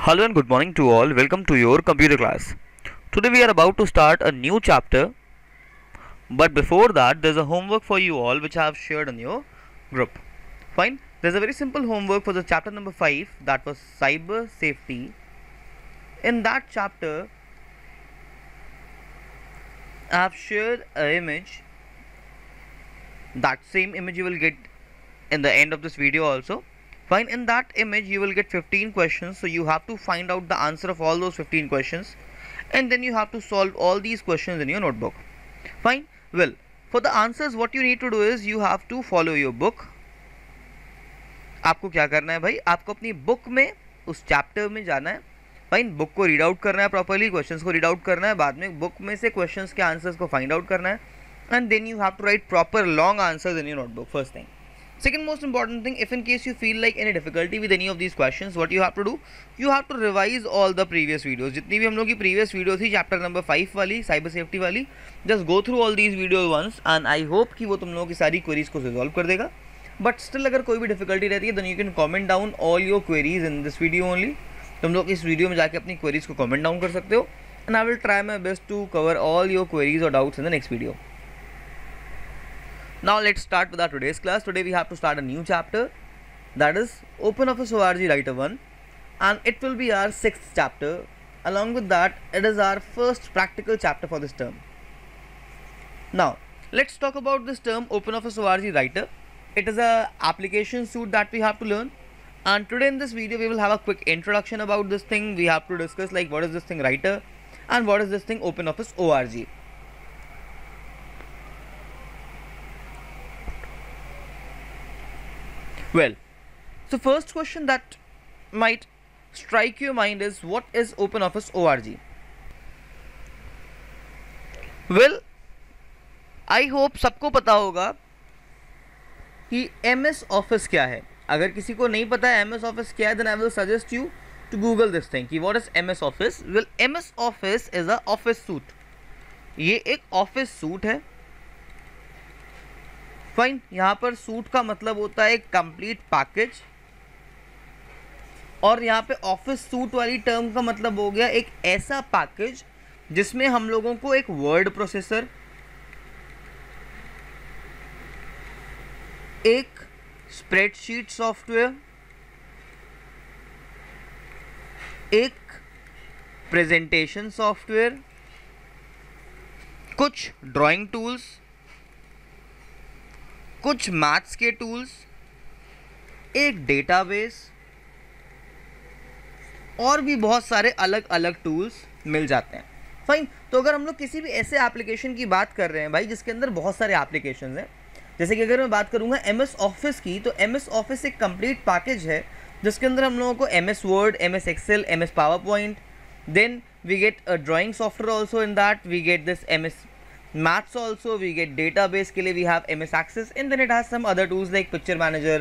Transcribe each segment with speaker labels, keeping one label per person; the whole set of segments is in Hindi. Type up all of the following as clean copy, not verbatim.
Speaker 1: Hello and good morning to all. Welcome to your computer class. Today we are about to start a new chapter. But before that, there's a homework for you all which I have shared on your group. Fine. There's a very simple homework for the chapter number 5, that was cyber safety. In that chapter, I have shared an image. That same image you will get in the end of this video also. Fine, in that image you will get 15 questions, so you have to find out the answer of all those 15 questions and then you have to solve all these questions in your notebook. Fine. Well, for the answers what you need to do is you have to follow your book. आपको क्या करना है भाई, आपको अपनी बुक में उस चैप्टर में जाना है. फाइन, बुक को रीड आउट करना है प्रॉपर्ली, क्वेश्चंस को रीड आउट करना है, बाद में बुक में से क्वेश्चंस के आंसर्स को फाइंड आउट करना है and then you have to write proper long answers in your notebook. First thing. Second most important thing, if in case you feel like any difficulty with any of these questions, what you have to do, you have to revise all the previous videos. जितनी भी हम लोग की previous video थी chapter number 5 वाली cyber safety वाली, just go through all these videos once and I hope कि वो तुम लोगों की सारी queries को resolve कर देगा. But still अगर कोई भी difficulty रहती है then you can comment down all your queries in this video only. तुम लोग इस video में जाके अपनी queries को comment down कर सकते हो and I will try my best to cover all your queries or doubts in the next video. Now let's start with our today's class. Today we have to start a new chapter, that is OpenOffice ORG Writer 1, and it will be our 6th chapter. Along with that, it is our first practical chapter for this term. Now let's talk about this term OpenOffice ORG Writer. It is a application suite that we have to learn, and today in this video we will have a quick introduction about this thing. We have to discuss like what is this thing Writer and what is this thing OpenOffice ORG. Well, so first question that might strike your mind is what is OpenOffice ORG? Well, I hope सबको पता होगा कि MS Office क्या है. अगर किसी को नहीं पता है MS Office क्या है, then I will suggest you to Google this thing कि what is MS Office. Well, MS Office is a office suite. ये एक office suite है. फाइन, यहाँ पर सूट का मतलब होता है एक कंप्लीट पैकेज, और यहाँ पे ऑफिस सूट वाली टर्म का मतलब हो गया एक ऐसा पैकेज जिसमें हम लोगों को एक वर्ड प्रोसेसर, एक स्प्रेडशीट सॉफ्टवेयर, एक प्रेजेंटेशन सॉफ्टवेयर, कुछ ड्राइंग टूल्स, कुछ मैथ्स के टूल्स, एक डेटाबेस और भी बहुत सारे अलग अलग टूल्स मिल जाते हैं. फाइन, तो अगर हम लोग किसी भी ऐसे एप्लीकेशन की बात कर रहे हैं भाई जिसके अंदर बहुत सारे एप्लीकेशंस हैं, जैसे कि अगर मैं बात करूंगा MS ऑफिस की, तो MS ऑफिस एक कंप्लीट पैकेज है जिसके अंदर हम लोगों को MS word, MS excel, MS PowerPoint, then we get a drawing software also, in that we get this MS maths also, we get database के लिए we have MS Access, and then it has some other tools like picture manager,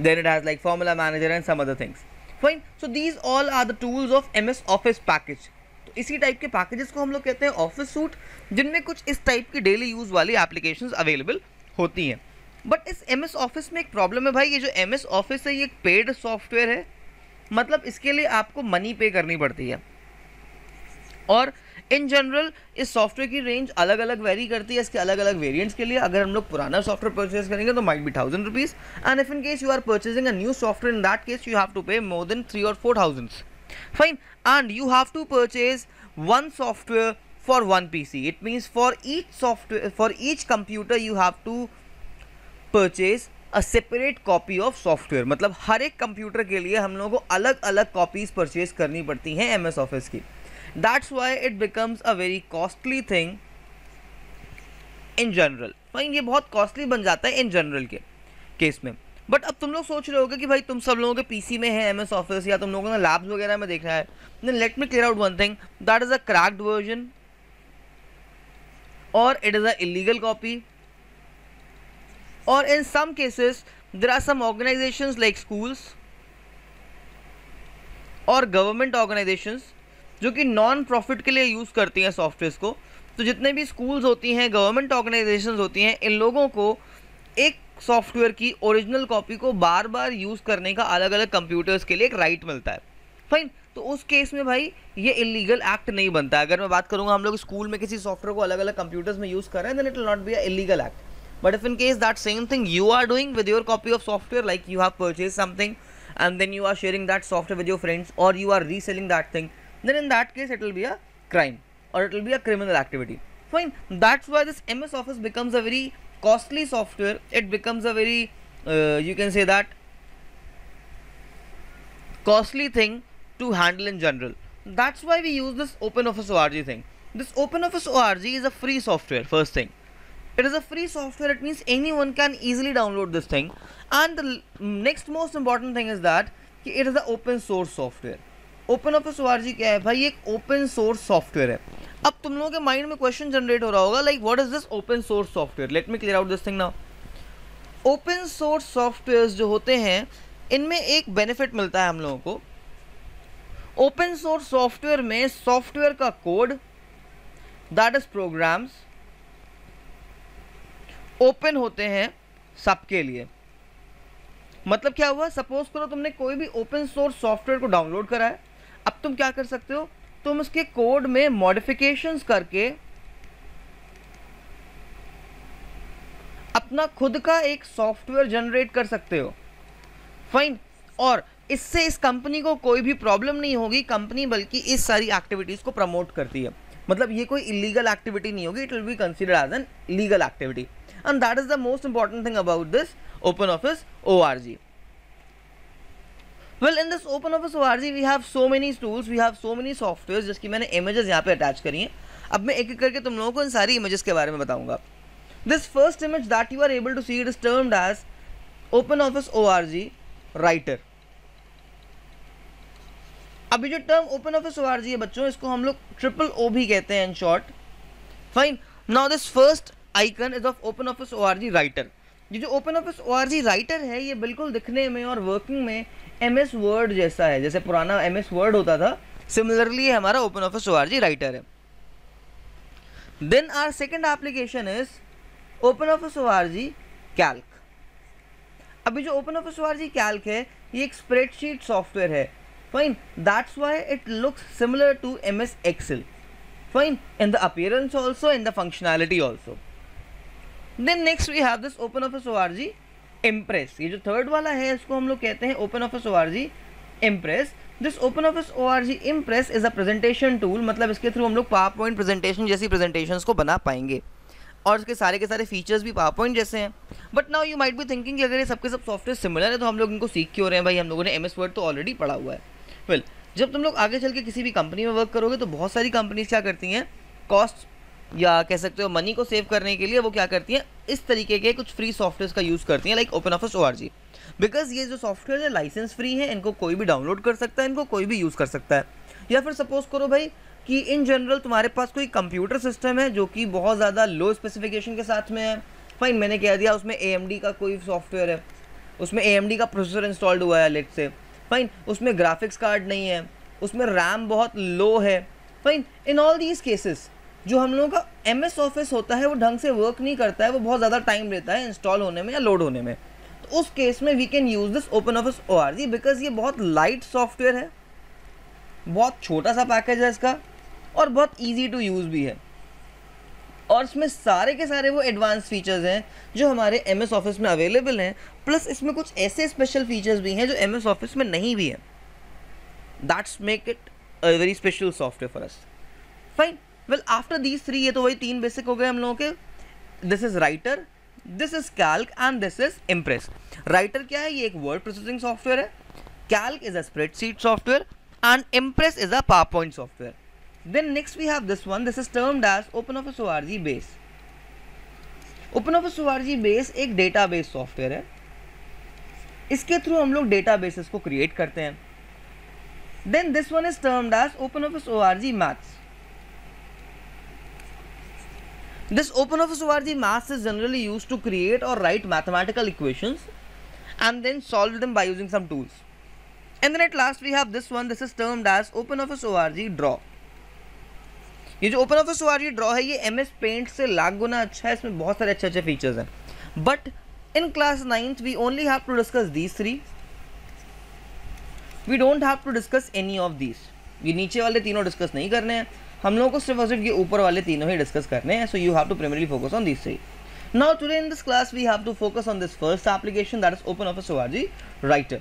Speaker 1: then it has like formula manager and some other things. Fine, so these all are the tools of MS Office package. तो इसी टाइप के पैकेजेस को हम लोग कहते हैं ऑफिस सूट, जिनमें कुछ इस टाइप की डेली यूज वाली एप्लीकेशंस अवेलेबल होती हैं. बट इस MS ऑफिस में एक प्रॉब्लम है भाई, ये जो MS ऑफिस है ये एक पेड सॉफ्टवेयर है, मतलब इसके लिए आपको मनी पे करनी पड़ती है, और इन जनरल इस सॉफ्टवेयर की रेंज अलग अलग वेरी करती है इसके अलग अलग वेरिएंट्स के लिए. अगर हम लोग पुराना सॉफ्टवेयर परचेज करेंगे तो might be 1000 rupees, and if in case you are purchasing a new software, in that case you have to pay more than 3 or 4,000. Fine, and you have to purchase one software for one PC. It means for each software, for each computer you have to purchase a separate copy of software. मतलब हर एक कंप्यूटर के लिए हम लोगों को अलग अलग कॉपीज परचेज करनी पड़ती हैं MS ऑफिस की. That's why it becomes a very costly thing in general. Fine, ये बहुत कॉस्टली बन जाता है इन जनरल के केस में. बट अब तुम लोग सोच रहे होगे कि भाई तुम सब लोगों के PC में है MS ऑफिस, या तुम लोगों ने लैब्स वगैरह में देखा है. Then let me clear out one thing, that is a cracked version or it is a illegal copy, or in some cases there are some organizations like schools और गवर्नमेंट ऑर्गेनाइजेशंस जो कि नॉन प्रॉफिट के लिए यूज़ करती हैं सॉफ्टवेयर को. तो जितने भी स्कूल्स होती हैं, गवर्नमेंट ऑर्गेनाइजेशंस होती हैं, इन लोगों को एक सॉफ्टवेयर की ओरिजिनल कॉपी को बार बार यूज़ करने का अलग अलग कंप्यूटर्स के लिए एक राइट मिलता है. फाइन। तो उस केस में भाई ये इलीगल एक्ट नहीं बनता। अगर मैं बात करूंगा हम लोग स्कूल में किसी सॉफ्टवेयर को अलग अलग कंप्यूटर्स में यूज कर रहे हैं, then it will not be a illegal act. But if in case that same thing you are doing with your copy of software, like you have purchase something and then you are sharing that software with your friends, or you are reselling that thing, then in that case it will be a crime, or it will be a criminal activity. Fine. That's why this MS Office becomes a very costly software. It becomes a very you can say that costly thing to handle in general. That's why we use this OpenOffice ORG thing. This OpenOffice ORG is a free software. First thing, it is a free software. It means anyone can easily download this thing. And the next most important thing is that it is a open source software. OpenOffice ORG क्या है भाई? एक open source software है. अब तुम लोगों के माइंड में क्वेश्चन जनरेट हो रहा होगा, like what is this open source software? Let me clear out this thing now. Open source softwares जो होते हैं इनमें एक बेनिफिट मिलता है हम लोगों को. ओपन सोर्स सॉफ्टवेयर में सॉफ्टवेयर का code, that is programs, open होते हैं सबके लिए. मतलब क्या हुआ? सपोज करो तुमने कोई भी ओपन सोर्स सॉफ्टवेयर को डाउनलोड करा है. अब तुम क्या कर सकते हो? तुम उसके कोड में मॉडिफिकेशंस करके अपना खुद का एक सॉफ्टवेयर जनरेट कर सकते हो. फाइन. और इससे इस कंपनी को कोई भी प्रॉब्लम नहीं होगी. कंपनी बल्कि इस सारी एक्टिविटीज को प्रमोट करती है. मतलब ये कोई इलीगल एक्टिविटी नहीं होगी. It will be considered as an legal activity. And that is the most important thing about this OpenOffice ORG. Well, in this OpenOffice ORG we have so many tools, we have so many softwares जिसकी मैंने images यहाँ पे अटैच करी हैं. अब मैं एक एक करके तुम लोगों को इन सारी images के बारे में बताऊंगा. This first image that you are able to see, it is termed as OpenOffice ORG Writer. अभी जो टर्म OpenOffice ORG है बच्चों, इसको हम लोग OOO भी कहते हैं in short. Fine. Now this first icon is of OpenOffice ORG writer. ये जो OpenOffice ORG राइटर है ये बिल्कुल दिखने में और वर्किंग में MS वर्ड जैसा है. जैसे पुराना MS वर्ड होता था, सिमिलरली हमारा OpenOffice ORG राइटर है. Then our second application is OpenOffice ORG calc. अभी जो OpenOffice ORG कैल्क है ये एक स्प्रेडशीट सॉफ्टवेयर है. Fine. That's why it looks similar to MS Excel. Fine. In the appearance also, in the functionality also. Then next we have this OpenOffice ORG Impress. ये जो थर्ड वाला है इसको हम लोग कहते हैं OpenOffice ORG Impress. This OpenOffice ORG Impress is a presentation tool. मतलब इसके थ्रू हम लोग PowerPoint presentation जैसी presentations को बना पाएंगे. और इसके सारे के सारे फीचर्स भी PowerPoint जैसे हैं. But now you might be thinking कि अगर ये सबके सब सॉफ्टवेयर सिमिलर है तो हम लोग इनको सीख क्यों रहे हैं भाई? हम लोगों ने MS वर्ड तो ऑलरेडी पढ़ा हुआ है. वेल, जब तुम लोग आगे चल के किसी भी कंपनी में वर्क करोगे तो बहुत सारी कंपनीज क्या करती हैं, कॉस्ट या कह सकते हो मनी को सेव करने के लिए वो क्या करती हैं, इस तरीके के कुछ फ्री सॉफ्टवेयर का यूज़ करती हैं, लाइक OpenOffice ORG. बिकॉज ये जो सॉफ्टवेयर है लाइसेंस फ्री है, इनको कोई भी डाउनलोड कर सकता है, इनको कोई भी यूज़ कर सकता है. या फिर सपोज करो भाई कि इन जनरल तुम्हारे पास कोई कंप्यूटर सिस्टम है जो कि बहुत ज़्यादा लो स्पेसिफिकेशन के साथ में है. फाइन, मैंने कह दिया उसमें AMD का कोई सॉफ्टवेयर है, उसमें AMD का प्रोसेसर इंस्टॉल्ड हुआ है लेट से. फाइन, उसमें ग्राफिक्स कार्ड नहीं है, उसमें रैम बहुत लो है. Fine. In all these cases जो हम लोगों का MS ऑफिस होता है वो ढंग से वर्क नहीं करता है, वो बहुत ज़्यादा टाइम लेता है इंस्टॉल होने में या लोड होने में. तो उस केस में we can use this OpenOffice ORG because ये बहुत लाइट सॉफ्टवेयर है, बहुत छोटा सा पैकेज है इसका और बहुत ईजी टू यूज़ भी है. और इसमें सारे के सारे वो एडवांस फीचर्स हैं जो हमारे MS ऑफिस में अवेलेबल हैं. प्लस इसमें कुछ ऐसे स्पेशल फीचर्स भी हैं जो MS ऑफिस में नहीं भी हैं. That's make it a very special software for us. Fine. Well, after these three, ये तो वही तीन बेसिक हो गए हम लोगों के. This is writer, this is Calc and this is impress. Writer क्या है? ये एक वर्ड प्रोसेसिंग सॉफ्टवेयर है. Calc is a spreadsheet software and impress is a PowerPoint software. Then next we have this one. This is termed as OpenOffice ORG Base. OpenOffice ORG Base एक डेटाबेस सॉफ्टवेयर है. इसके थ्रू हम लोग डेटाबेसेस को क्रिएट करते हैं. Then this one is termed as OpenOffice ORG Maths. This OpenOffice ORG Maths is generally used to create or write mathematical equations and then solve them by using some tools. And then at last we have this one. This is termed as OpenOffice ORG Draw. ये जो OpenOffice ORG ड्रॉ है ये MS पेंट से लाख गुना अच्छा है. इसमें बहुत सारे अच्छे अच्छे फीचर्स हैं. But in class 9th we only have to discuss these three. We don't have to discuss any of this, ये नीचे वाले तीनों डिस्कस नहीं करने हैं, हम लोगों को सिर्फ और सिर्फ ये ऊपर वाले तीनों ही डिस्कस करने हैं. So you have to primarily focus on this three. Now today in this class we have to focus on this first application, that is OpenOffice ORG Writer.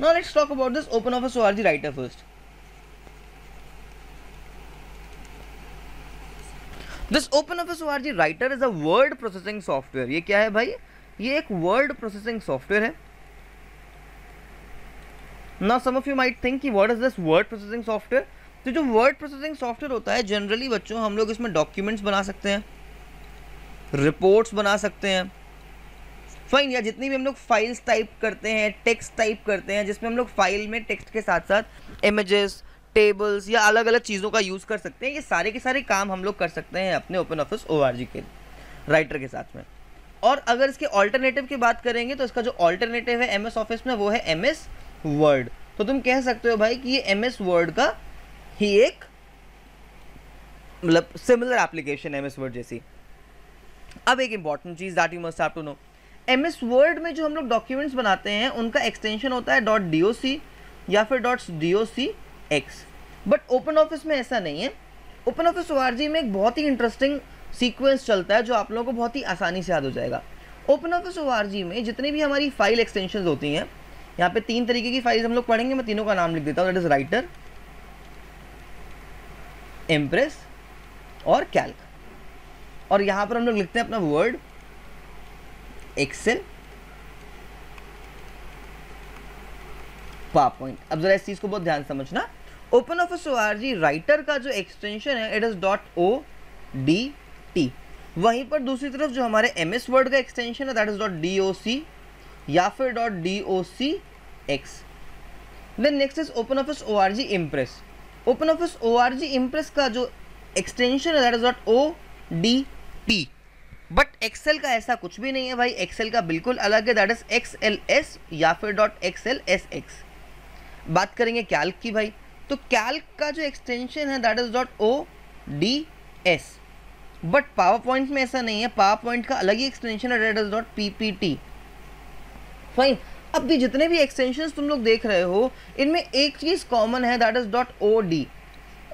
Speaker 1: Now let's talk about this OpenOffice ORG Writer first. This OpenOffice ORG Writer is a word processing software. ये क्या है भाई? ये एक word processing software है. Now some of you might think कि what is this word processing software? तो जो word processing software होता है जनरली बच्चों हम लोग इसमें डॉक्यूमेंट्स बना सकते हैं, रिपोर्ट्स बना सकते हैं, फाइन, या जितनी भी हम लोग फाइल्स टाइप करते हैं, टेक्स्ट टाइप करते हैं, जिसमें हम लोग फाइल में टेक्स्ट के साथ साथ इमेजेस, टेबल्स या अलग अलग चीज़ों का यूज़ कर सकते हैं. ये सारे के सारे काम हम लोग कर सकते हैं अपने OpenOffice ORG के राइटर के साथ में. और अगर इसके ऑल्टरनेटिव की बात करेंगे तो इसका जो ऑल्टरनेटिव है MS ऑफिस में वो है MS वर्ड. तो तुम कह सकते हो भाई कि ये MS वर्ड का ही एक मतलब सिमिलर एप्लीकेशन है MS वर्ड जैसी. अब एक इंपॉर्टेंट चीज़ that you must have to know, MS word में जो हम लोग डॉक्यूमेंट्स बनाते हैं उनका एक्सटेंशन होता है .doc या फिर .docx. बट OpenOffice में ऐसा नहीं है. OpenOffice ORG में एक बहुत ही इंटरेस्टिंग सीक्वेंस चलता है जो आप लोगों को बहुत ही आसानी से याद हो जाएगा. OpenOffice ORG में जितनी भी हमारी फाइल एक्सटेंशन होती हैं, यहाँ पे 3 तरीके की फाइल्स हम लोग पढ़ेंगे, मैं तीनों का नाम लिख देता हूँ, दैट इज राइटर, इम्प्रेस और कैल्क. और यहाँ पर हम लोग लिखते हैं अपना वर्ड, एक्सेल, पावरपॉइंट. अब जरा इस चीज़ को बहुत ध्यान से समझना. OpenOffice ORG राइटर का जो एक्सटेंशन है इट इज़ .odt. वहीं पर दूसरी तरफ जो हमारे MS वर्ड का एक्सटेंशन है दैट इज .doc या फिर .docx. Then next is OpenOffice ORG impress. OpenOffice ORG impress का जो एक्सटेंशन है that is .odt. But excel का ऐसा कुछ भी नहीं है भाई, एक्सेल का बिल्कुल अलग है, दैट इज XLS या फिर .xlsx. बात करेंगे कैल्क की भाई, तो कैल्क का जो एक्सटेंशन है that is .ods. But power point में ऐसा नहीं है, पावर पॉइंट का अलग ही एक्सटेंशन है दैट इज .ppt. फाइन. अब भी जितने भी एक्सटेंशंस तुम लोग देख रहे हो इनमें एक चीज़ कॉमन है दैट इज .od.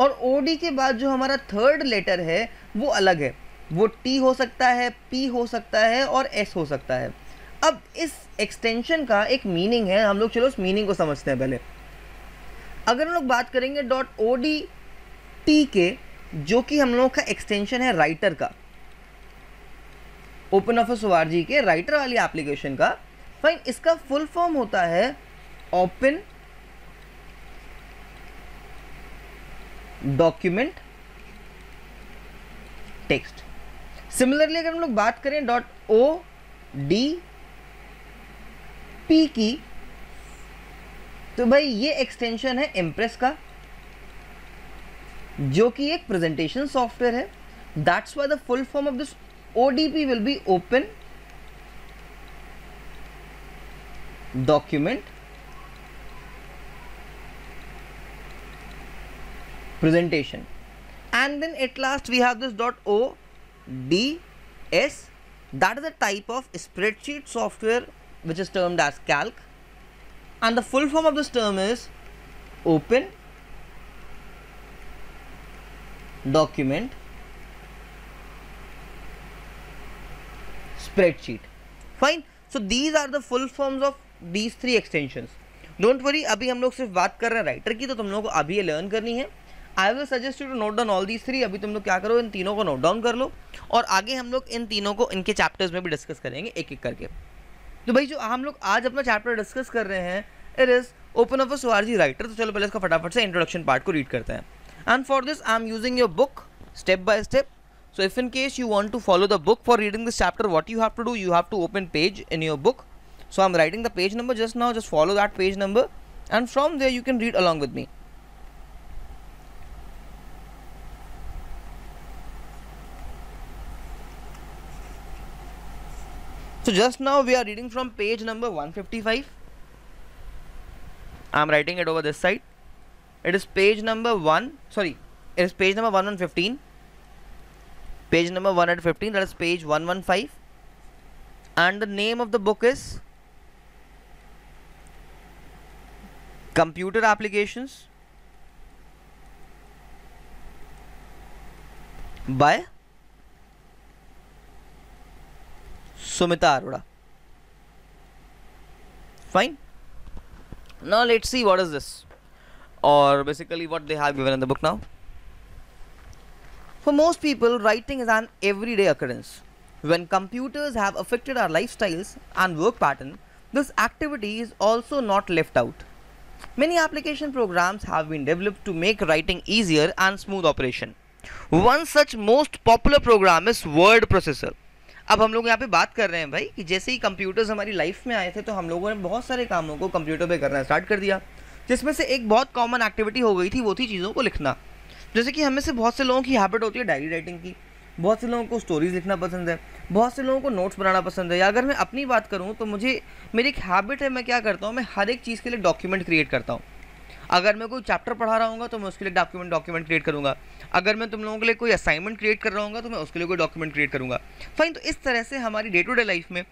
Speaker 1: और od के बाद जो हमारा थर्ड लेटर है वो अलग है, वो T हो सकता है, P हो सकता है और S हो सकता है. अब इस एक्सटेंशन का एक मीनिंग है, हम लोग चलो उस मीनिंग को समझते हैं पहले. अगर हम लोग बात करेंगे .odt के, जो कि हम लोग का एक्सटेंशन है राइटर का, OpenOffice ORG के राइटर वाली एप्लीकेशन का, फाइन, इसका फुल फॉर्म होता है ओपन डॉक्यूमेंट टेक्स्ट. सिमिलरली अगर हम लोग बात करें .odp की, तो भाई ये एक्सटेंशन है इम्प्रेस का, जो कि एक प्रेजेंटेशन सॉफ्टवेयर है. That's why the full form of this ODP will be open document presentation. And then at last we have this .ods, that is a type of spreadsheet software which is termed as calc, and the full form of this term is open document spreadsheet. Fine. So these are the full forms of these 3 extensions. Don't worry, अभी हम लोग सिर्फ बात कर रहे हैं राइटर की, तो तुम लोगों को अभी ये लर्न करनी है. I will suggest you to note down all these 3. अभी तुम लोग क्या करो, इन तीनों को नोट डाउन कर लो, और आगे हम लोग इन तीनों को इनके चैप्टर्स में भी डिस्कस करेंगे एक एक करके. तो भाई जो हम लोग आज अपना चैप्टर डिस्कस कर रहे हैं it is OpenOffice ORG writer. तो चलो पहले इसका फटाफट से इंट्रोडक्शन पार्ट को रीड करते हैं. And for this I am using your book step by step. So if in case you want to follow the book for reading this chapter, what you have to do, you have to open page in your book. So I'm writing the page number just now, just follow that page number, and from there you can read along with me. So just now we are reading from page number 155. I'm writing it over this side. It is page number 1115. Page number 115, that is page 115, and the name of the book is computer applications by Sumita Arora. Fine. Now let's see what is this, or basically what they have given in the book now. For most people, writing is an everyday occurrence. When computers have affected our lifestyles and work pattern, this activity is also not left out. Many application programs have been developed to make writing easier and smooth operation. One such most popular program is word processor. अब हम लोग यहाँ पे बात कर रहे हैं भाई कि जैसे ही कंप्यूटर्स हमारी लाइफ में आए थे तो हम लोगों ने बहुत सारे कामों को कंप्यूटर पे करना स्टार्ट कर दिया, जिसमें से एक बहुत कॉमन एक्टिविटी हो गई थी, वो थी चीज़ों को लिखना. जैसे कि हमें से बहुत से लोगों की हैबिट होती है डायरी राइटिंग की, बहुत से लोगों को स्टोरीज लिखना पसंद है, बहुत से लोगों को नोट्स बनाना पसंद है. या अगर मैं अपनी बात करूँ तो मेरी एक हैबिट है, मैं क्या करता हूँ, मैं हर एक चीज़ के लिए डॉक्यूमेंट क्रिएट करता हूँ. अगर मैं कोई चैप्टर पढ़ा रहा हूँ तो मैं उसके लिए डॉक्यूमेंट क्रिएट करूँगा. अगर मैं तुम लोगों के लिए कोई असाइनमेंट क्रिएट कर रहा हूँ तो मैं उसके लिए कोई डॉक्यूमेंट क्रिएट करूँगा. फाइन. तो इस तरह से हमारी डे टू डे लाइफ में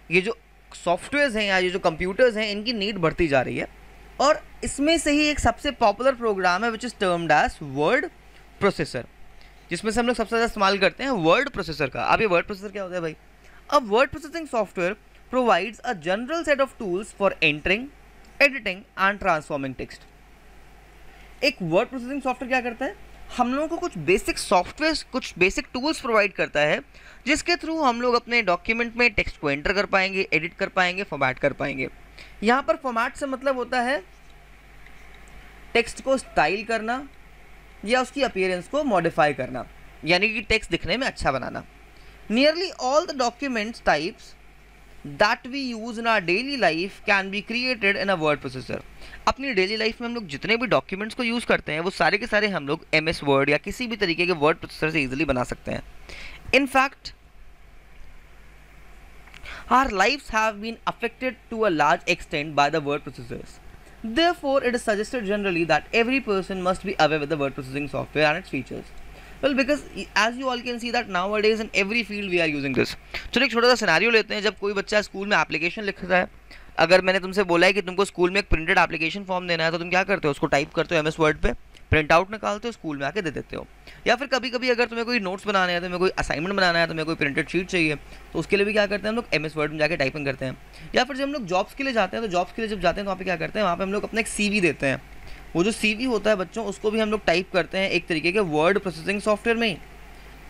Speaker 1: ये जो सॉफ्टवेयर्स हैं या ये जो कंप्यूटर्स हैं, इनकी नीड बढ़ती जा रही है. और इसमें से ही एक सबसे पॉपुलर प्रोग्राम है which is termed as word processor, जिसमें से हम लोग सबसे ज़्यादा इस्तेमाल करते हैं वर्ड प्रोसेसर का. अब ये वर्ड प्रोसेसर क्या होता है भाई? अब word processing software provides a general set of tools for entering, editing and transforming text. एक वर्ड प्रोसेसिंग सॉफ्टवेयर क्या करता है? हम लोगों को कुछ बेसिक सॉफ्टवेयर, कुछ बेसिक टूल्स प्रोवाइड करता है, जिसके थ्रू हम लोग अपने डॉक्यूमेंट में टेक्स्ट को एंटर कर पाएंगे, एडिट कर पाएंगे, फॉर्मेट कर पाएंगे. यहाँ पर फॉर्मेट से मतलब होता है टेक्स्ट को स्टाइल करना या उसकी अपीयरेंस को मॉडिफाई करना, यानी कि टेक्स्ट दिखने में अच्छा बनाना. Nearly all the documents types that we use in our daily life can be created in a word processor. अपनी डेली लाइफ में हम लोग जितने भी डॉक्यूमेंट्स को यूज़ करते हैं वो सारे के सारे हम लोग MS वर्ड या किसी भी तरीके के वर्ड प्रोसेसर से इजीली बना सकते हैं. In fact, our lives have been affected to a large extent by the word processors. Therefore, it is suggested generally that every person must be aware with the word processing software and its features. Well, because as you all can see that nowadays in every field we are using this. चलो एक छोटा सा सिनेरियो लेते हैं. जब कोई बच्चा स्कूल में एप्लीकेशन लिख रहा है, अगर मैंने तुमसे बोला है कि तुमको स्कूल में एक प्रिंटेड एप्लीकेशन फॉर्म देना है, तो तुम क्या करते हो? उसको टाइप करते हो MS वर्ड पे, प्रिंट आउट निकालते हो, स्कूल में आके दे देते हो. या फिर कभी कभी अगर तुम्हें कोई नोट्स बनाने हैं, तुम्हें कोई असाइनमेंट बनाना है, तुम्हें कोई प्रिंटेड शीट चाहिए, तो उसके लिए भी क्या करते हैं हम लोग? MS वर्ड में जाके टाइपिंग करते हैं. या फिर जब हम लोग जॉब्स के लिए जाते हैं, तो जॉब्स के लिए जब जाते हैं तो वहाँ पे क्या करते हैं? वहाँ पे हम लोग अपना एक CV देते हैं. वो जो CV होता है बच्चों, उसको भी हम लोग टाइप करते हैं एक तरीके के वर्ड प्रोसेसिंग सॉफ्टवेयर में ही.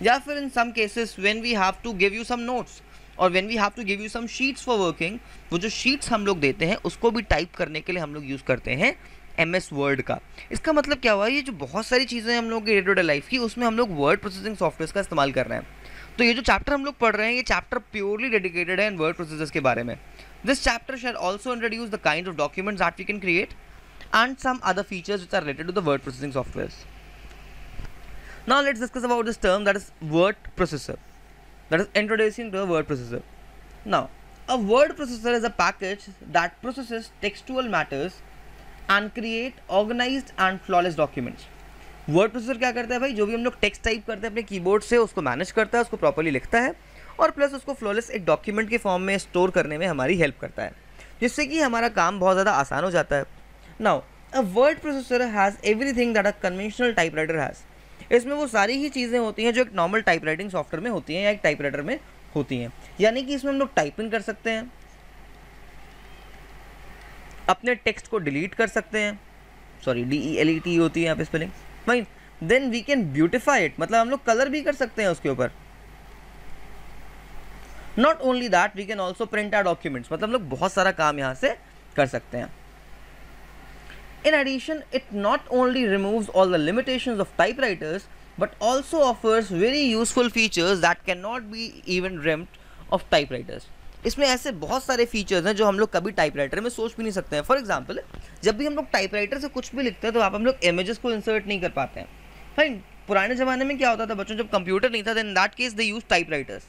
Speaker 1: या फिर in some cases when we have to give you some notes और when we have to give you some sheets for working, वो जो शीट्स हम लोग देते हैं उसको भी टाइप करने के लिए हम लोग यूज़ करते हैं MS वर्ड का. इसका मतलब क्या हुआ? ये जो बहुत सारी चीज़ें हम लोग की डे टू डे लाइफ की, उसमें हम लोग वर्ड प्रोसेसिंग सॉफ्टवेयर का इस्तेमाल कर रहे हैं. तो ये जो चैप्टर हम लोग पढ़ रहे हैं, ये चैप्टर प्योरली डेडिकेटेड है इन वर्ड प्रोसेसर्स के बारे में. This chapter shall also introduce the kind of documents that we can create and some other features which are related to the word processing softwares. Now let's discuss about this term, that is word processor, that is introducing to a word processor. Now a word processor is a package that processes textual matters and create organized and flawless documents. word processor क्या करता है भाई? जो भी हम लोग टेक्स्ट टाइप करते हैं अपने कीबोर्ड से, उसको मैनेज करता है, उसको प्रॉपर्ली लिखता है और प्लस उसको फ्लॉलेस एक डॉक्यूमेंट के फॉर्म में स्टोर करने में हमारी हेल्प करता है, जिससे कि हमारा काम बहुत ज़्यादा आसान हो जाता है. Now, a word processor has everything that a conventional typewriter has. इसमें वो सारी ही चीज़ें होती हैं जो एक नॉर्मल टाइपराइटिंग सॉफ्टवेयर में होती हैं या एक टाइपराइटर में होती हैं. यानी कि इसमें हम लोग टाइपिंग कर सकते हैं, अपने टेक्स्ट को डिलीट कर सकते हैं, सॉरी DELET होती है यहाँ पे spelling. Fine. Then we can beautify it, मतलब हम लोग कलर भी कर सकते हैं उसके ऊपर. Not only that, we can also print out documents, मतलब हम लोग बहुत सारा काम यहाँ से कर सकते हैं. In addition, it not only removes all the limitations of typewriters, but also offers very useful features that cannot be even dreamt of typewriters. इसमें ऐसे बहुत सारे फीचर्स हैं जो हम लोग कभी टाइपराइटर में सोच भी नहीं सकते हैं. फॉर एग्जांपल, जब भी हम लोग टाइपराइटर से कुछ भी लिखते हैं तो आप हम लोग इमेजेस को इंसर्ट नहीं कर पाते हैं. फाइन. पुराने ज़माने में क्या होता था बच्चों, जब कंप्यूटर नहीं था, in that case they use typewriters.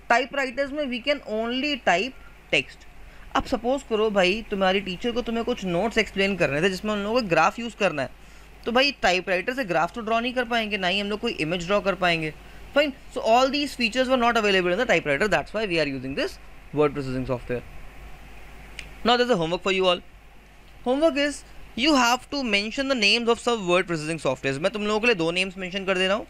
Speaker 1: Typewriters में we can only type text. अब सपोज करो भाई तुम्हारी टीचर को तुम्हें कुछ नोट्स एक्सप्लेन करने थे जिसमें उन लोगों को ग्राफ यूज़ करना है, तो भाई टाइपराइटर से ग्राफ तो ड्रॉ नहीं कर पाएंगे, ना ही हम लोग कोई इमेज ड्रॉ कर पाएंगे. Fine. So all these features were not available in the typewriter, that's why we are using this word processing software. Now there is a homework for you all. Homework is you have to mention the names of सब वर्ड प्रोसेसिंग सॉफ्टवेयर। मैं तुम लोगों के लिए 2 नेम्स मेंशन कर दे रहा हूँ।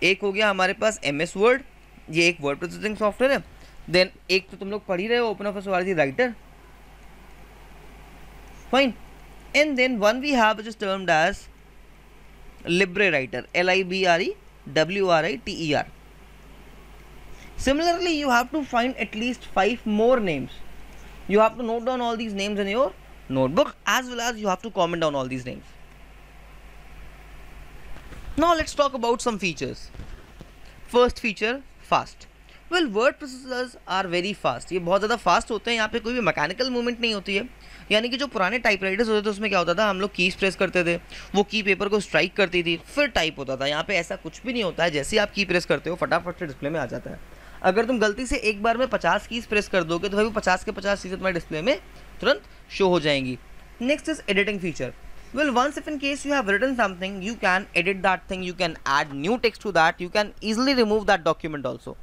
Speaker 1: एक हो गया हमारे पास MS वर्ड, ये एक वर्ड प्रोसेसिंग सॉफ्टवेयर है। देन एक तो तुम लोग पढ़ ही रहे हो open office ORG writer, fine. And then one we have which is termed as LibreWriter, LIBREWRITER. Similarly, you have to find at least 5 more names. You have to note down all these names in your notebook, as well as you have to comment down all these names. Now let's talk about some features. First feature, fast. Well, word processors are very fast. ये बहुत ज़्यादा फास्ट होते हैं, यहाँ पे कोई भी मैकेनिकल मूवमेंट नहीं होती है। यानी कि जो पुराने टाइपराइटर्स होते थे उसमें क्या होता था, हम लोग कीज प्रेस करते थे, वो की पेपर को स्ट्राइक करती थी, फिर टाइप होता था। यहाँ पे ऐसा कुछ भी नहीं होता है, जैसे ही आप की प्रेस करते हो फटाफट से डिस्प्ले में आ जाता है। अगर तुम गलती से एक बार में 50 कीज प्रेस कर दोगे तो भाई वो 50 के 50 चीज़ें तुम्हारे डिस्प्ले में तुरंत शो हो जाएंगी। Next is editing feature. Well, once if in case you have written something, you can edit that thing, you can add new text to that, you can easily remove that document also.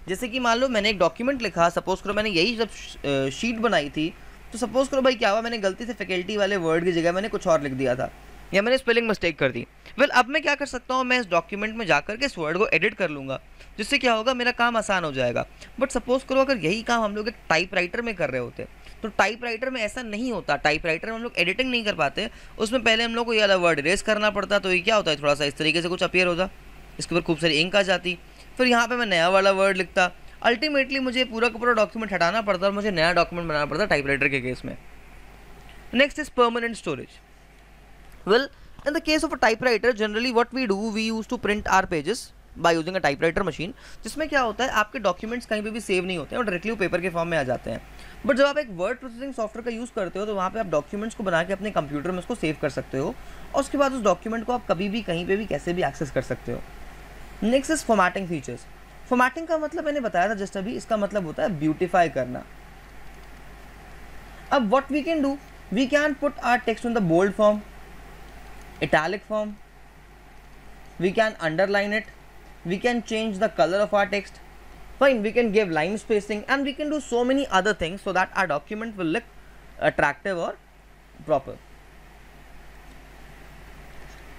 Speaker 1: जैसे कि मान लो मैंने एक डॉक्यूमेंट लिखा, सपोज करो मैंने यही जब शीट बनाई थी, तो सपोज करो भाई क्या हुआ, मैंने गलती से फैकल्टी वाले वर्ड की जगह मैंने कुछ और लिख दिया था, या मैंने स्पेलिंग मिस्टेक कर दी। वेल अब मैं क्या कर सकता हूँ, मैं इस डॉक्यूमेंट में जाकर के इस वर्ड को एडिट कर लूँगा, जिससे क्या होगा, मेरा काम आसान हो जाएगा। बट सपोज करो अगर यही काम हम लोग एक टाइपराइटर में कर रहे होते, तो टाइपराइटर में ऐसा नहीं होता। टाइपराइटर में हम लोग एडिटिंग नहीं कर पाते, उसमें पहले हम लोग को ये वाला वर्ड इरेज करना पड़ता। तो ये क्या होता है, थोड़ा सा इस तरीके से कुछ अपीयर होता, इसके ऊपर खूब सारी इंक आ जाती, फिर यहाँ पे मैं नया वाला वर्ड लिखता। अल्टीमेटली मुझे पूरा का पूरा डॉक्यूमेंट हटाना पड़ता और मुझे नया डॉक्यूमेंट बनाना पड़ता टाइपराइटर के केस में। Next is permanent storage. Well in the case of a typewriter, generally what we do, we used to print our pages by using a typewriter machine, जिसमें क्या होता है, आपके डॉक्यूमेंट्स कहीं पे भी सेव नहीं होते हैं और डायरेक्टली पेपर के फॉर्म में आ जाते हैं। बट जब आप एक वर्ड प्रोसेसिंग सॉफ्टवेयर का यूज़ करते हो, तो वहाँ पे आप डॉक्यूमेंट्स को बना के अपने कंप्यूटर में उसको सेव कर सकते हो, और उसके बाद उस डॉक्यूमेंट को आप कभी भी कहीं पे भी कैसे भी एक्सेस कर सकते हो। Next is formatting features. Formatting का मतलब मैंने बताया था जस्ट अभी, इसका मतलब होता है ब्यूटिफाई करना। अब what we can do, we can put our text in the bold form, italic form, we can underline it, we can change the color of our text, fine, we can give line spacing, and we can do so many other things so that our document will look attractive or proper.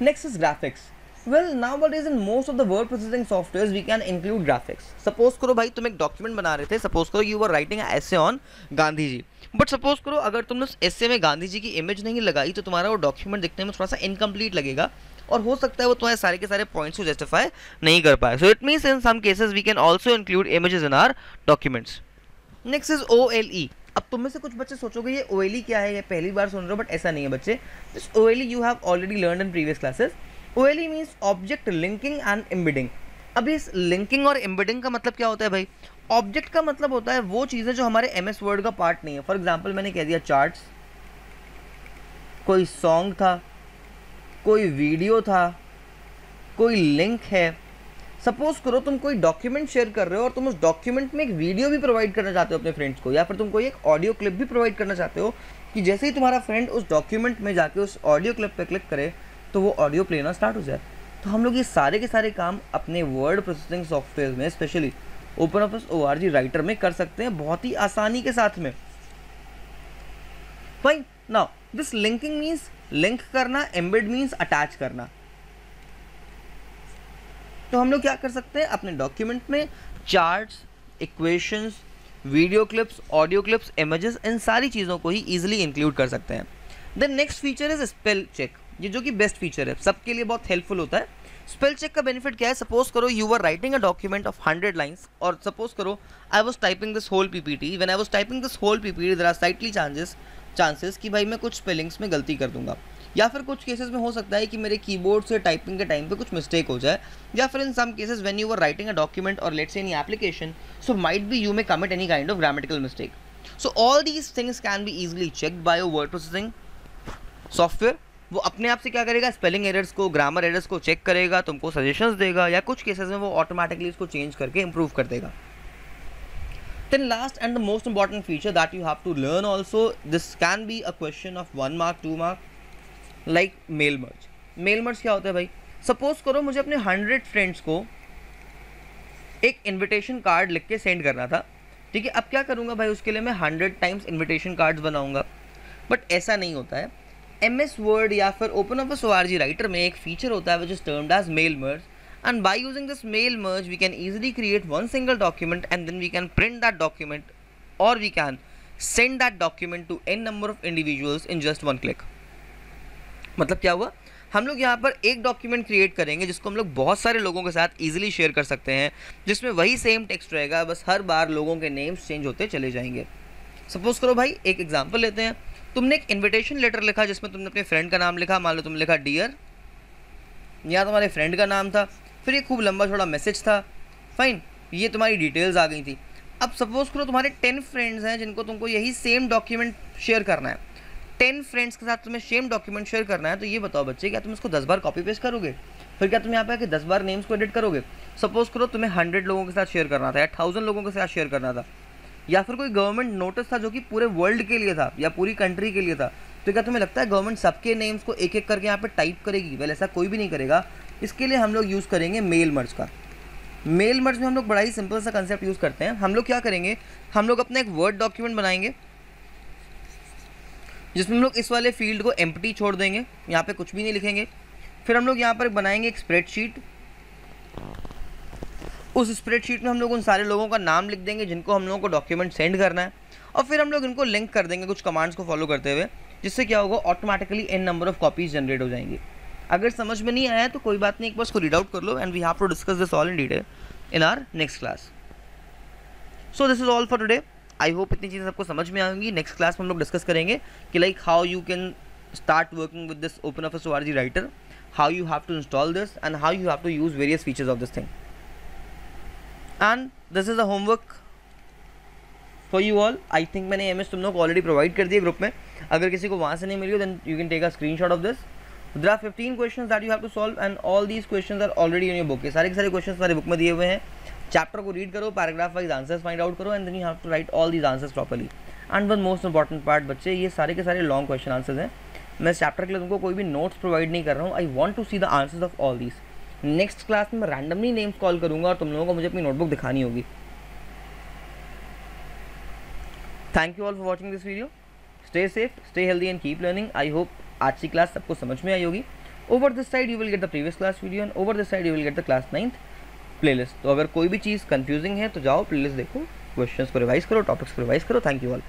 Speaker 1: Next is graphics. Well, nowadays in most of the word processing softwares we can include graphics. Suppose करो भाई तुम एक डॉक्यूमेंट बना रहे थे, सपोज करो you were writing an essay on Gandhi ji, but suppose करो अगर तुमने उस एसे में गांधी जी की इमेज नहीं लगाई, तो तुम्हारा वो डॉक्यूमेंट दिखने में थोड़ा सा इनकम्प्लीट लगेगा, और हो सकता है वो तुम्हारे सारे के सारे पॉइंट्स को जस्टिफाई नहीं कर पाए। So it means in some cases we can also include images in our documents. Next is OLE। अब तुम में से कुछ बच्चे सोचोगे ये OLE क्या है, ये पहली बार सुन रहे हो, बट ऐसा नहीं है बच्चे। This OLE you have already learn in previous classes. OLE means object linking and embedding. अब इस लिंकिंग और एम्बेडिंग का मतलब क्या होता है भाई, ऑब्जेक्ट का मतलब होता है वो चीज़ें जो हमारे MS वर्ड का पार्ट नहीं है। फॉर एग्जाम्पल मैंने कह दिया चार्ट्स, कोई सॉन्ग था, कोई वीडियो था, कोई लिंक है। सपोज करो तुम कोई डॉक्यूमेंट शेयर कर रहे हो और तुम उस डॉक्यूमेंट में एक वीडियो भी प्रोवाइड करना चाहते हो अपने फ्रेंड्स को, या फिर तुम कोई एक ऑडियो क्लिप भी प्रोवाइड करना चाहते हो कि जैसे ही तुम्हारा फ्रेंड उस डॉक्यूमेंट में जाके उस ऑडियो क्लिप पे क्लिक करे तो वो ऑडियो प्ले होना स्टार्ट हो जाए। तो हम लोग ये सारे के सारे काम अपने वर्ड प्रोसेसिंग सॉफ्टवेयर में, specially open office ORG writer में कर सकते हैं बहुत ही आसानी के साथ में। Fine, now this linking means link करना, एम्बेड मीन्स अटैच करना। तो हम लोग क्या कर सकते हैं, अपने डॉक्यूमेंट में charts, equations, video clips, audio clips, images, इन सारी चीज़ों को ही ईजिली इंक्लूड कर सकते हैं। Then next feature is spell check. ये जो कि बेस्ट फीचर है, सबके लिए बहुत हेल्पफुल होता है। स्पेल चेक का बेनिफिट क्या है, सपोज करो you were writing a document of 100 lines, और सपोज करो I was typing this whole PPT, when I was typing this whole PPT there are slightly chances कि भाई मैं कुछ स्पेलिंग्स में गलती कर दूंगा, या फिर कुछ केसेस में हो सकता है कि मेरे कीबोर्ड से टाइपिंग के टाइम पे कुछ मिस्टेक हो जाए, या फिर in some cases when you were writing a document और let's say any application, so might be you may commit any kind of grammatical mistake. So all these things can be easily checked by your word processing software. वो अपने आप से क्या करेगा, स्पेलिंग एरर्स को, ग्रामर एरर्स को चेक करेगा, तुमको सजेशंस देगा, या कुछ केसेस में वो ऑटोमेटिकली इसको चेंज करके इंप्रूव कर देगा। Then last and the most important feature that you have to learn also, this can be a question of 1 mark, 2 mark, like mail merge. Mail merge क्या होता है भाई, सपोज करो मुझे अपने 100 फ्रेंड्स को एक इन्विटेशन कार्ड लिख के सेंड करना था, ठीक है। अब क्या करूँगा भाई, उसके लिए मैं 100 टाइम्स इन्विटेशन कार्ड्स बनाऊँगा, बट ऐसा नहीं होता है। MS वर्ड या फिर OpenOffice ORG राइटर में एक फीचर होता है which is termed as mail merge, and by using this mail merge we can easily create one single document and then we can print that document or we can send that document to n number of individuals in just one click. मतलब क्या हुआ, हम लोग यहाँ पर एक डॉक्यूमेंट क्रिएट करेंगे जिसको हम लोग बहुत सारे लोगों के साथ इजीली शेयर कर सकते हैं, जिसमें वही सेम टेक्स्ट रहेगा, बस हर बार लोगों के नेम्स चेंज होते चले जाएंगे. सपोज करो भाई, एक एग्जांपल लेते हैं, तुमने एक इन्विटेशन लेटर लिखा जिसमें तुमने अपने फ्रेंड का नाम लिखा, मान लो तुमने लिखा डियर, या तुम्हारे फ्रेंड का नाम था, फिर ये खूब लंबा छोड़ा मैसेज था, फाइन, ये तुम्हारी डिटेल्स आ गई थी. अब सपोज करो तुम्हारे 10 फ्रेंड्स हैं जिनको तुमको यही सेम डॉक्यूमेंट शेयर करना है, 10 फ्रेंड्स के साथ तुम्हें सेम डॉक्यूमेंट शेयर करना है, तो ये बताओ बच्चे, क्या तुम इसको 10 बार कॉपी पेस्ट करोगे? फिर क्या तुम यहाँ पे आके 10 बार नेम्स को एडिट करोगे? सपोज करो तुम्हें 100 लोगों के साथ शेयर करना था या 1000 लोगों के साथ शेयर करना था, या फिर कोई गवर्नमेंट नोटिस था जो कि पूरे वर्ल्ड के लिए था या पूरी कंट्री के लिए था, तो क्या तुम्हें लगता है गवर्नमेंट सबके नेम्स को एक एक करके यहाँ पे टाइप करेगी? वेल, ऐसा कोई भी नहीं करेगा. इसके लिए हम लोग यूज़ करेंगे मेल मर्ज का. मेल मर्ज में हम लोग बड़ा ही सिंपल सा कंसेप्ट यूज़ करते हैं. हम लोग क्या करेंगे, हम लोग अपना एक वर्ड डॉक्यूमेंट बनाएंगे जिसमें हम लोग इस वाले फील्ड को एम्प्टी छोड़ देंगे, यहाँ पे कुछ भी नहीं लिखेंगे. फिर हम लोग यहाँ पर बनाएंगे एक स्प्रेडशीट. उस स्प्रेडशीट में हम लोग उन सारे लोगों का नाम लिख देंगे जिनको हम लोगों को डॉक्यूमेंट सेंड करना है, और फिर हम लोग इनको लिंक कर देंगे कुछ कमांड्स को फॉलो करते हुए, जिससे क्या होगा, automatically n number of copies generate हो जाएंगी. अगर समझ में नहीं आया तो कोई बात नहीं, एक बार इसको रीड आउट कर लो, and we have to discuss this all in detail in our next class. So this is all for today. I hope इतनी चीज़ें सबको समझ में आएंगी. नेक्स्ट क्लास में हम लोग डिस्कस करेंगे कि like how you can start working with this OpenOffice ORG writer, how you have to install this and how you have to use various features of this thing. And this is a homework for you all. I think मैंने इमेज तुम लोग को ऑलरेडी प्रोवाइड कर दिए ग्रुप में. अगर किसी को वहाँ से नहीं मिली हो then you can take a screenshot of this. There are 15 questions that you have to solve and all these questions are already in your book. ये सारे के सारे क्वेश्चन हमारे बुक में दिए हुए हैं. चैप्टर को रीड करो, paragraph wise answers find out करो, and then you have to write all these answers properly. And one most important part बच्चे, ये सारे के सारे लॉन्ग क्वेश्चन आंसर्स हैं. मैं इस चैप्टर के लिए तुमको कोई भी नोट्स प्रोवाइड नहीं कर रहा हूँ. I want to see the answers of all these. Next class में मैं रैंडमली नेम्स कॉल करूँगा और तुम लोगों को मुझे अपनी नोटबुक दिखानी होगी. Thank you all for watching this video. Stay safe, stay healthy and keep learning. I hope आज की क्लास सबको समझ में आई होगी. Over this side you will get the previous class video and over this side you will get the class 9th playlist. तो अगर कोई भी चीज़ confusing है तो जाओ playlist देखो, क्वेश्चंस को रिवाइज करो, टॉपिक्स को रिवाइज करो. Thank you all.